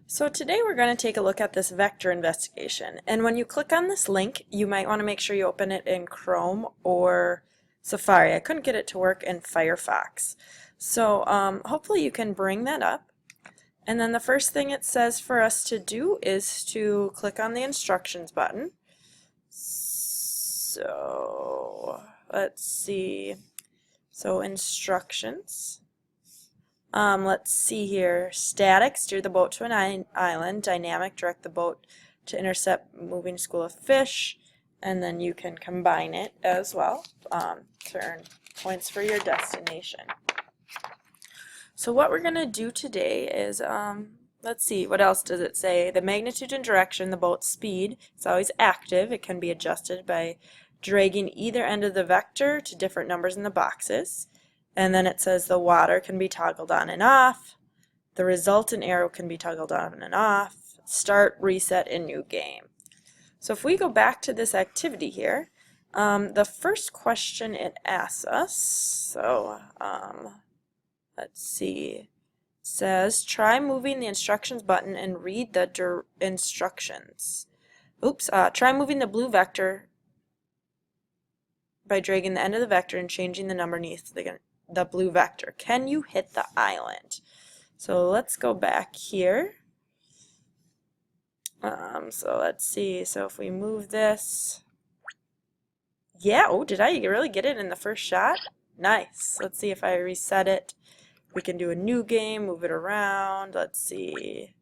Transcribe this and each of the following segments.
So today we're going to take a look at this vector investigation. And when you click on this link, you might want to make sure you open it in Chrome or Safari. I couldn't get it to work in Firefox. So hopefully you can bring that up. And then the first thing it says for us to do is to click on the instructions button. So let's see. So instructions. Let's see here. Static, steer the boat to an island. Dynamic, direct the boat to intercept moving school of fish. And then you can combine it as well to earn points for your destination. So what we're going to do today is, let's see, what else does it say? The magnitude and direction, the boat's speed, it's always active. It can be adjusted by dragging either end of the vector to different numbers in the boxes. And then it says the water can be toggled on and off. The resultant arrow can be toggled on and off. Start, reset, and new game. So if we go back to this activity here, the first question it asks us, so let's see, it says try moving the instructions button and read the instructions. Oops, try moving the blue vector by dragging the end of the vector and changing the number beneath the blue vector. Can you hit the island? So let's go back here. So let's see. So if we move this, yeah. Oh, did I really get it in the first shot? Nice. Let's see if I reset it. We can do a new game, move it around. Let's see.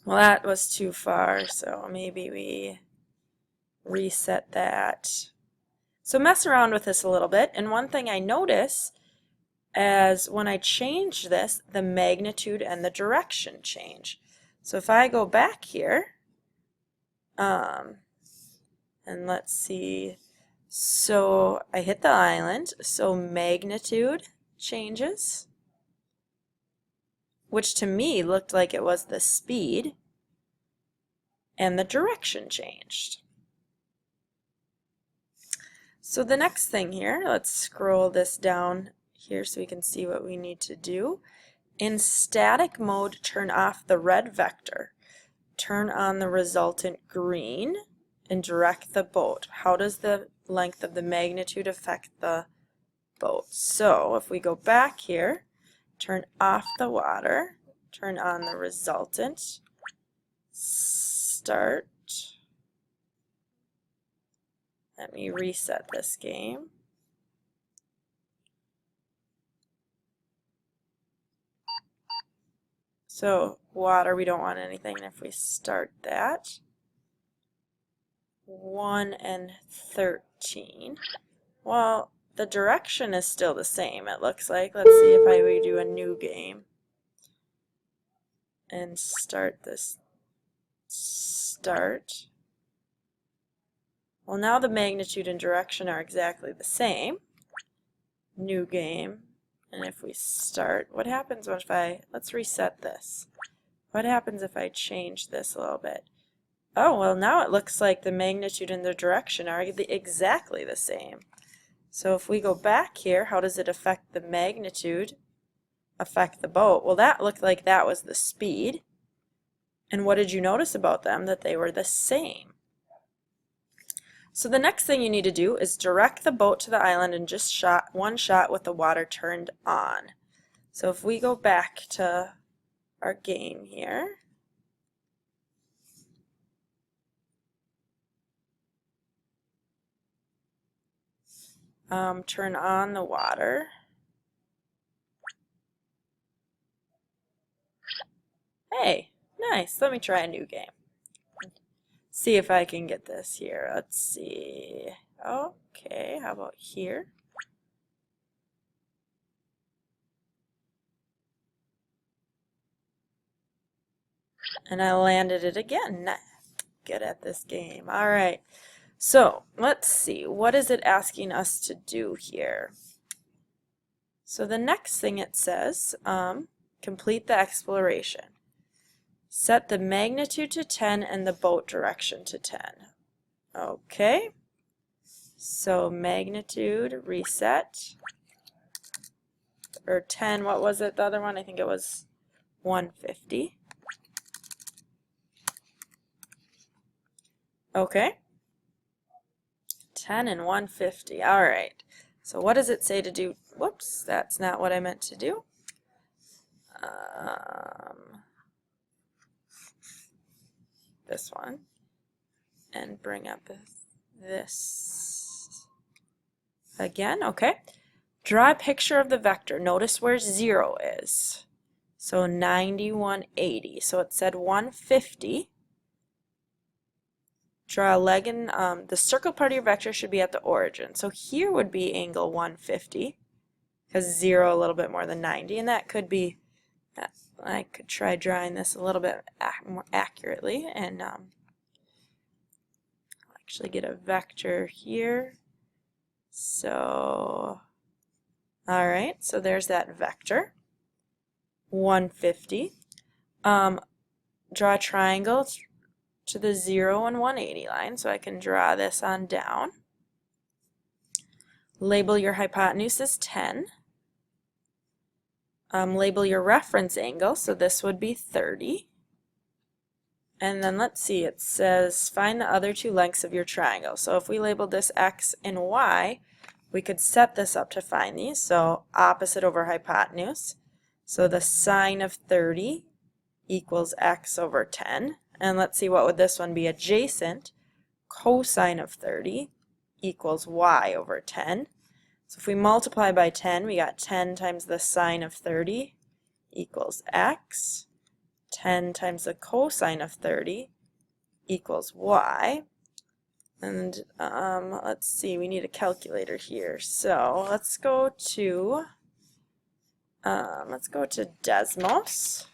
Well, that was too far, so maybe we reset that. So mess around with this a little bit, and one thing I notice as when I change this, the magnitude and the direction change. So if I go back here, and let's see, so I hit the island, so magnitude changes, which to me looked like it was the speed, and the direction changed. So the next thing here, let's scroll this down here so we can see what we need to do. In static mode, turn off the red vector. Turn on the resultant green and direct the boat. How does the length of the magnitude affect the boat? So if we go back here, turn off the water, turn on the resultant, start. Let me reset this game. So water, we don't want anything. And if we start that, 1 and 13. Well, the direction is still the same, it looks like. Let's see if I do a new game and start this. Start. Well, now the magnitude and direction are exactly the same. New game. And if we start, what happens if let's reset this. What happens if I change this a little bit? Oh, well, now it looks like the magnitude and the direction are exactly the same. So if we go back here, how does it affect the magnitude, affect the boat? Well, that looked like that was the speed. And what did you notice about them? That they were the same. So the next thing you need to do is direct the boat to the island and just one shot with the water turned on. So if we go back to our game here, turn on the water. Hey, nice. Let me try a new game. See if I can get this here. Let's see. Okay, how about here? And I landed it again. Good at this game. All right. So let's see. What is it asking us to do here? So the next thing it says, complete the exploration. Set the magnitude to 10 and the boat direction to 10. Okay. So magnitude, reset. Or 10, what was it, the other one? I think it was 150. Okay. 10 and 150. All right. So what does it say to do? Whoops, that's not what I meant to do. This one. And bring up this again. Okay. Draw a picture of the vector. Notice where 0 is. So 90, 180. So it said 150. Draw a leg in, the circle part of your vector should be at the origin. So here would be angle 150, because 0 a little bit more than 90, and that could be, I could try drawing this a little bit more accurately, and I'll actually get a vector here. So, alright, so there's that vector, 150. Draw a triangle to the 0 and 180 line, so I can draw this on down. Label your hypotenuse as 10. Label your reference angle, so this would be 30. And then let's see, it says find the other two lengths of your triangle. So if we labeled this x and y, we could set this up to find these. So opposite over hypotenuse. So the sine of 30 equals x over 10. And let's see, what would this one be? Adjacent. Cosine of 30 equals y over 10. So if we multiply by 10, we got 10 times the sine of 30 equals x. 10 times the cosine of 30 equals y. And let's see, we need a calculator here. So let's go to Desmos.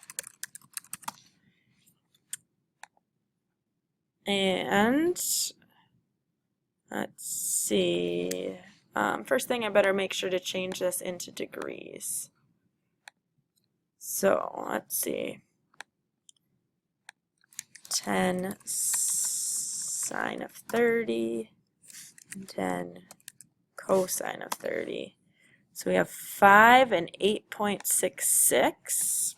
And let's see, first thing I better make sure to change this into degrees. So let's see, 10 sine of 30, 10 cosine of 30. So we have 5 and 8.66.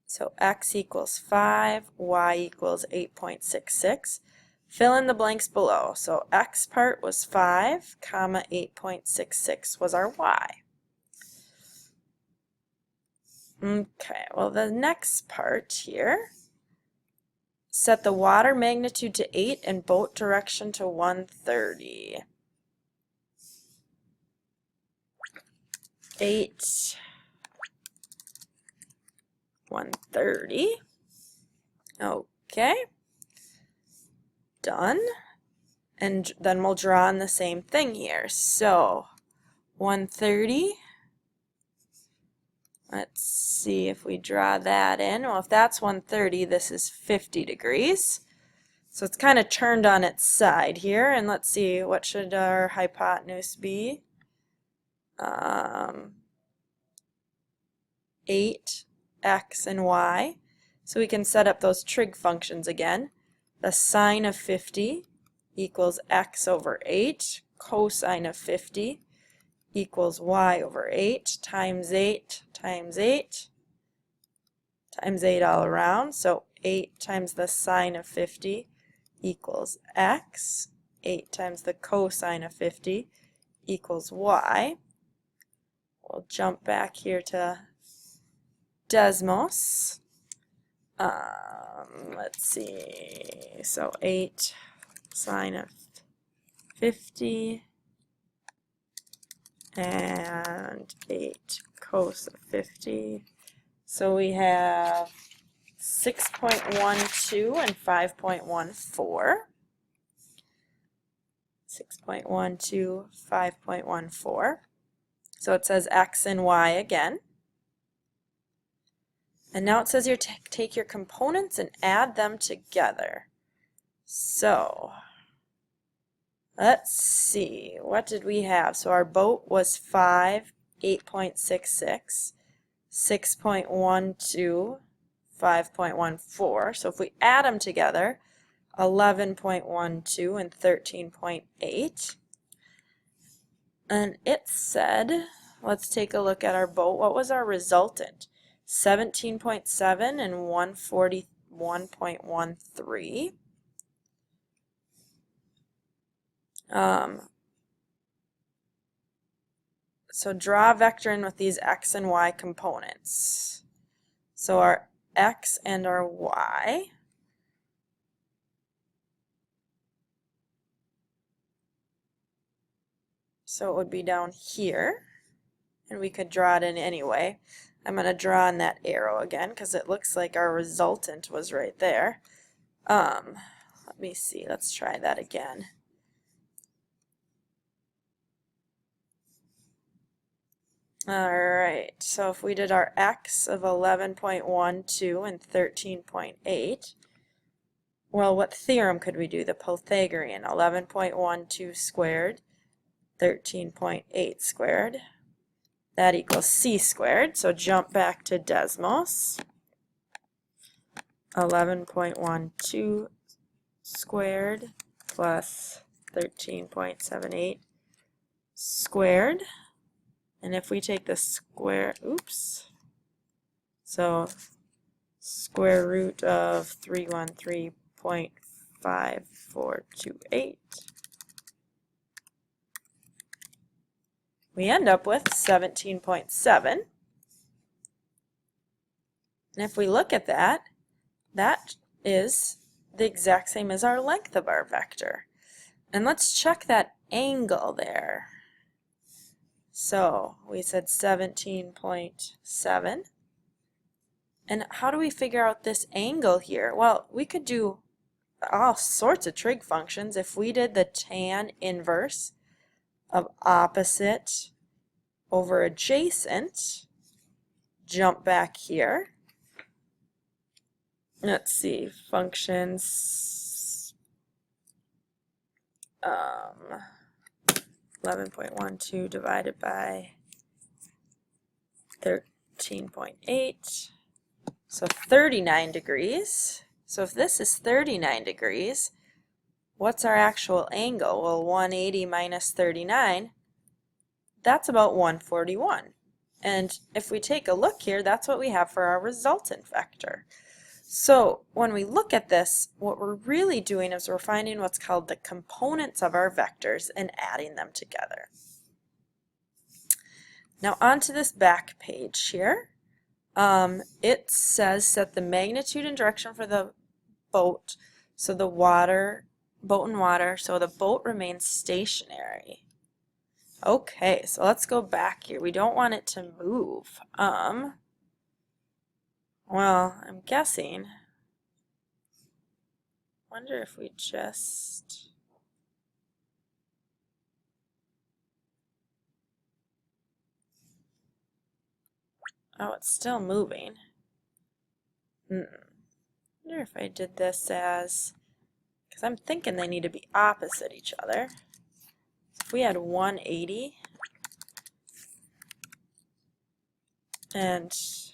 So x equals 5, y equals 8.66. Fill in the blanks below. So x part was 5, comma 8.66 was our y. Okay, well the next part here, set the water magnitude to 8 and boat direction to 130. 8, 130. Okay. Done. And then we'll draw on the same thing here. So 130. Let's see if we draw that in. Well, if that's 130, this is 50 degrees. So it's kind of turned on its side here. And let's see, what should our hypotenuse be? 8, x, and y. So we can set up those trig functions again. The sine of 50 equals x over 8. Cosine of 50 equals y over 8 times 8 times 8 times 8 all around. So 8 times the sine of 50 equals x. 8 times the cosine of 50 equals y. We'll jump back here to Desmos. Let's see, so 8 sine of 50 and 8 cos of 50. So we have 6.12 and 5.14. 6.12, 5.14. So it says x and y again. And now it says you take your components and add them together. So let's see, what did we have? So our boat was 5, 8.66, 6.12, 5.14. So if we add them together, 11.12 and 13.8. And it said, let's take a look at our boat. What was our resultant? 17.7 and 141.13. So draw a vector in with these x and y components. So our x and our y. So it would be down here, and we could draw it in anyway. I'm going to draw in that arrow again because it looks like our resultant was right there. Let me see, let's try that again. Alright, so if we did our x of 11.12 and 13.8, well, what theorem could we do? The Pythagorean. 11.12 squared, 13.8 squared. That equals c squared. So jump back to Desmos. 11.12 squared plus 13.78 squared. And if we take the square, so square root of 313.5428, we end up with 17.7. And if we look at that, that is the exact same as our length of our vector. And let's check that angle there. So we said 17.7. And how do we figure out this angle here? Well, we could do all sorts of trig functions. If we did the tan inverse of opposite over adjacent, jump back here. Let's see, functions 11.12 divided by 13.8, so 39 degrees. So if this is 39 degrees, what's our actual angle? Well, 180 minus 39, that's about 141. And if we take a look here, that's what we have for our resultant vector. So when we look at this, what we're really doing is we're finding what's called the components of our vectors and adding them together. Now onto this back page here. It says set the magnitude and direction for the boat, so the boat and water, so the boat remains stationary. Okay, so let's go back here. We don't want it to move. Well, I'm guessing. Wonder if we just it's still moving. Wonder if I did this as, because I'm thinking they need to be opposite each other. If we had 180 and does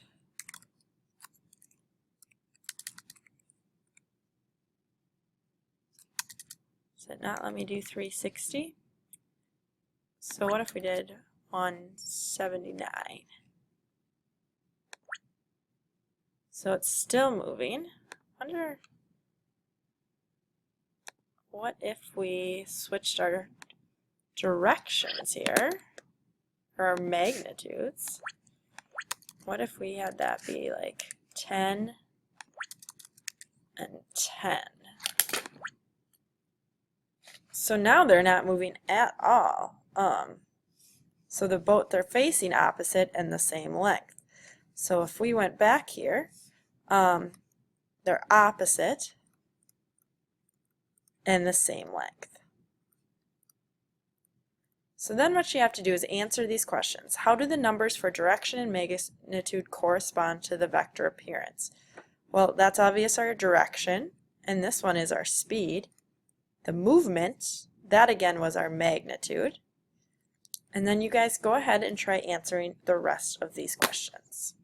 it not let me do 360? So what if we did 179? So it's still moving. Wonder what if we switched our directions here, or our magnitudes. What if we had that be like 10 and 10? So now they're not moving at all. So the boat, they're facing opposite and the same length. So if we went back here, they're opposite and the same length. So then what you have to do is answer these questions. How do the numbers for direction and magnitude correspond to the vector appearance? Well, that's obvious, our direction, and this one is our speed. The movement, that again was our magnitude. And then you guys go ahead and try answering the rest of these questions.